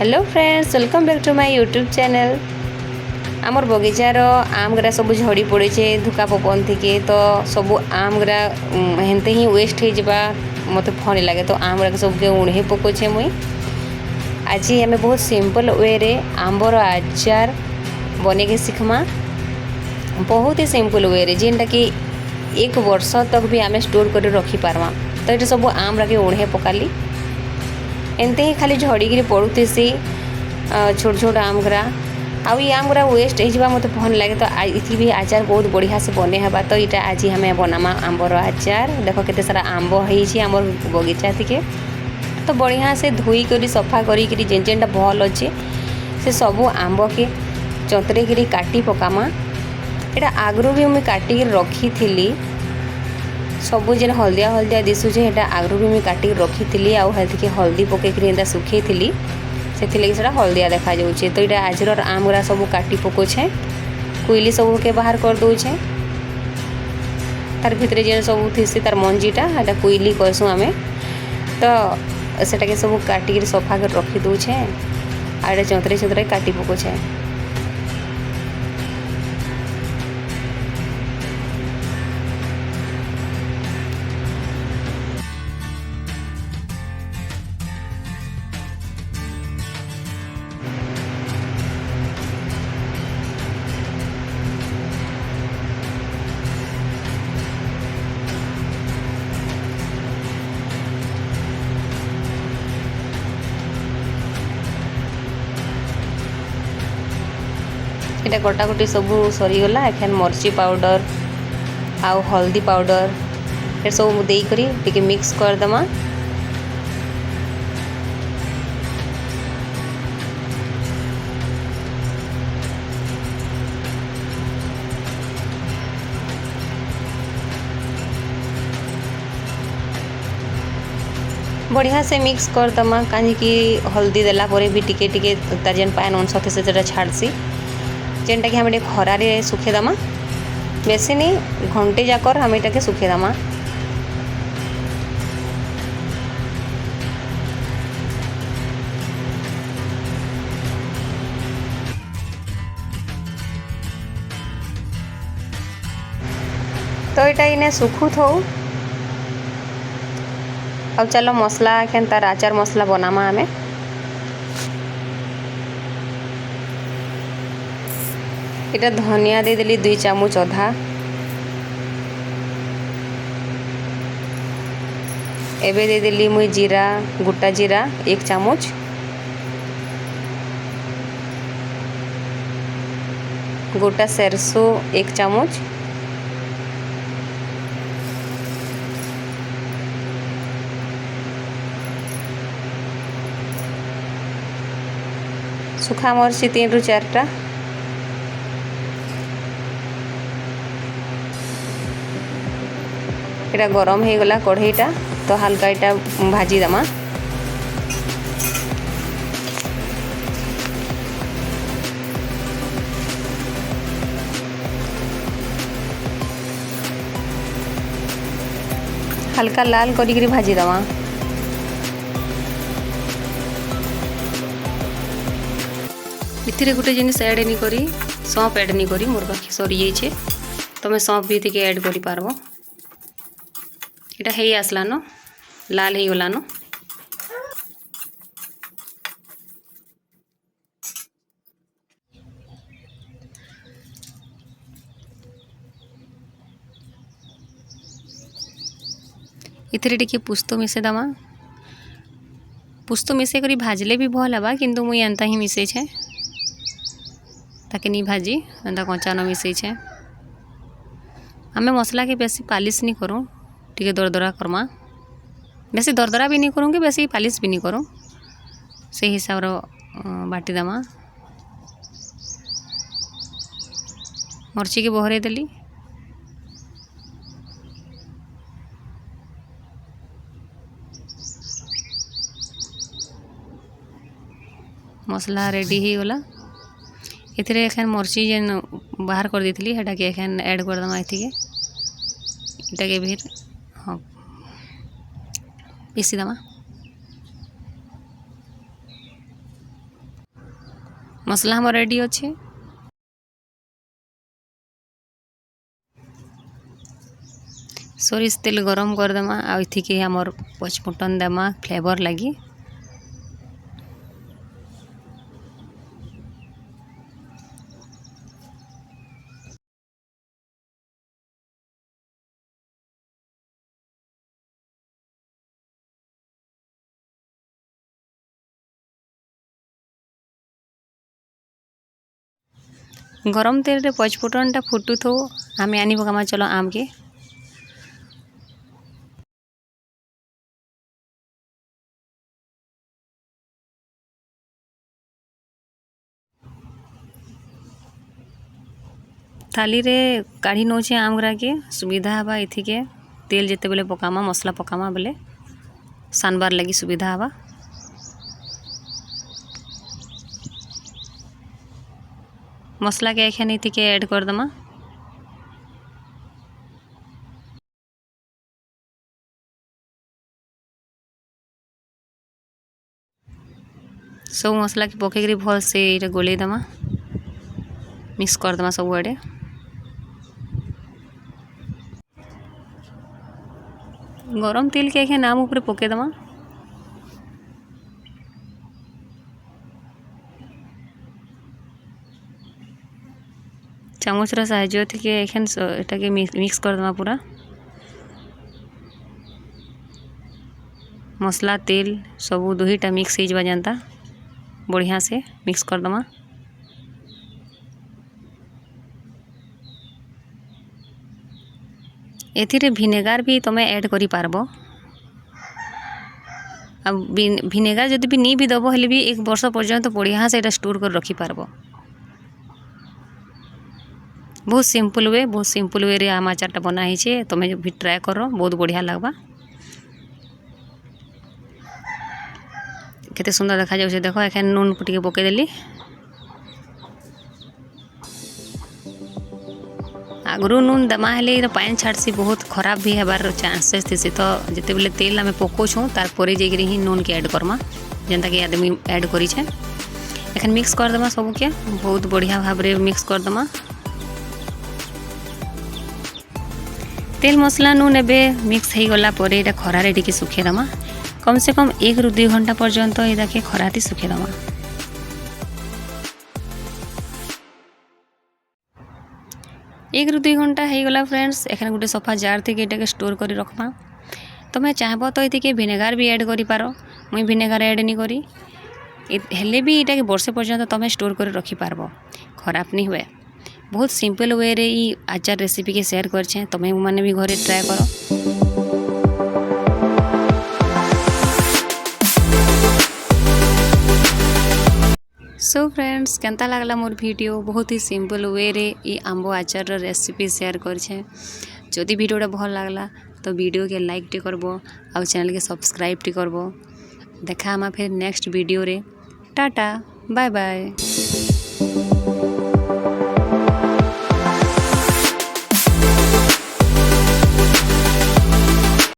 Hello friends, welcome back to my YouTube channel. आमर बगीचार आम गुरा सब झड़ी पड़े धुका पवन थी तो सब आम गुरा हेनते ही वेस्ट हो जावा मत फनी लगे तो आम गुरा सब उड़े पकोचे मुई आज आम बहुत सिंपल वे रे आंबर आचार बने के शिखमा। बहुत ही सिंपल वे रे जेनटा कि एक वर्ष तक भी आम स्टोर कर रखी पार्मा। तो ये सब आम राके उड़े पकाली एनते ही खाली झड़ीकी पड़ूसी छोट छोट आम गुरा आउ ये आम गुरा वेस्ट हो मत भल लगे तो इथि भी आचार बहुत बढ़िया से बने हवा। तो यहाँ आज हमें बनामा आंबर आचार। देख केते सारा आंब होइछि आमर बगीचा थी तो बढ़िया से धोई करी सफा करी जेन जेनटा भल अच्छे से सबू आंब के चतरे काटी पकामा। यहाँ आगु भी मुझे काटिक रखी थी सबू जेन हलदिया हलदिया दिशुचे यहाँ आगु भी मुझे काटिक रखी थी आगे हल्दी पकईकरी सुखे थी से लगे हलदिया देखा जाऊे। तो यहाँ आज आम गुरा सब काटी पकोछे कुइली सब के बाहर कर दौचे तार भितर जेन सब थी तार मंजीटा यहाँ कुइली कहसूँ आम तो सेटा के सब काटिक सफा कर रखी दौचे आ चौतरे चौतरे काटी पकोछे। এটা कटाकटी सब सरीगला एखन मर्ची पाउडर आउ हल्दी पाउडर ये सब देकरी टिके मिक्स करदमा। बढ़िया से मिक्स करदमा कहीं हल्दी देला पर भी टिके टिके तार जेन पान अंश थे से छाड़सी जेनटा कि हमें खरारे सुखेदमा बेसी नहीं घंटे जाकर हमें इटा के सुखेदमा। तो यहाँ इन्हें सुखु थो अब चलो मसला केन तार आचार मसला बनामा हमें। इटा धनिया दे देली 2 चामच अधा एबे दे देली मुई जीरा गोटा जीरा 1 चामच गोटा सरसों 1 चामच सुखा मरची 3 रु 4टा इटा गरम हो गला कढ़ईटा तो हल्का इटा भाजी दमा। हल्का लाल करी भाजी दमा। इथिरे गोटे जिनिस ऐड नहीं करी सौंफ ऐड नहीं करी मोर पाखे सरी जाइए तो मैं सौंफ भी थी ऐड कर पारबो। इटा है आसलान लाल हो गलान इथिरे टिके पुस्तो मिसेदमा। पुस्तो मिसे करी भाजले भी भल हवा किंतु मुई एंता ही मिसे छे ताके नहीं भाजी एंता कंचा न मिसे छे। हमें मसला के बेसी पालिश नहीं करूँ टिके दरदरा करमा बेसी दरदरा भी नहीं करूँगी बेसी पालिश भी नहीं करूँ से हिसाब रो बाटी दमा। मर्ची के बहरे देली मसला रेडी ही गला। इथिरे एखन मर्ची जेन बाहर कर देथली हेटा के एखन ऐड कर दमा इथिके इटा के भी हाँ पीसी दमा। मसला हमर रेडी अच्छे। सोरिष तेल गरम करदेमा आथिके हमर पचफुटन देमा फ्लेवर लगी। गरम तेल रे पचफुटनटा फुटू थो आम आनी पकामा चलो आम के। थाली रे काढ़ी नौचे आम गुरा के सुविधा हवा इथिके तेल जिते बेले पकामा मसला पकामा बेले सानबार लगी सुविधा हवा। मसला के एखन इथिके ऐड कर दमा। सब मसला के पकईकरी भल से ये गोले दमा मिक्स कर दमा सब आड़े। गरम तेल के एखे नाम ऊपर पके दमा। चामच रा साहाय्य थी एखन एटा के मिक्स कर दमा पूरा। मसला तेल सब दुहीटा मिक्स हो जानता बढ़िया से मिक्स कर दमा। एथिरे भिनेगार भी तमे ऐड करि पारबो। अब भिनेगार जदि भी नहीं भी दबो हेले भी 1 वर्ष पर्यंत बढ़िया से स्टोर कर रखी पारबो। बहुत सिंपल वे रे आम आचारटा बना है तमे भी ट्राए करो बहुत बढ़िया लगबा। केते सुंदर देखा जाउछे देखो एखन नून टिके पके देली। आगरू नून दमा हेले पानी छाड़सी बहुत खराब भी हेबार चांसेस थी तो जिते बेले तेल आम पकाऊँ तार परे जाकि ही नून के ऐड करमा जेनता कि आदमी ऐड करी छे। एखन मिक्स कर दमा सब के बहुत बढ़िया भाव रे मिक्स कर दमा। तेल मसला नून एबे मिक्स हो गला परे एटा खरारे टिके सुखे दमा। कम से कम 1 ରୁ 2 घंटा पर्यंत ये के खराती सुखे दमा। एक ରୁ 2 घंटा हो गला फ्रेंड्स। एखन गोटे सफा जार थी एटा के स्टोर करी रखमा। तुम्हें चाहबो तो ये भिनेगार भी ऐड करि पारो। मुई भिनेगार ऐड नहीं करी हेले भी एटा के वर्षे पर्यंत तुम्हें स्टोर कर रखी पारबो खराब नहीं हुए। बहुत सिंपल वे रे ई आचार रेसिपी के शेयर करछे तुम्हें माने भी घरे ट्राए करो। सो फ्रेंड्स केंता लागला मोर वीडियो बहुत ही सिंपल वे रे ई आंबो आचार रेसिपी शेयर करछे। जदि वीडियोटा भल लागला तो वीडियो के लाइक टे करबो और चैनल के सब्सक्राइब टे करबो। देखा हमा फिर नेक्स्ट वीडियो रे। Tata bye bye.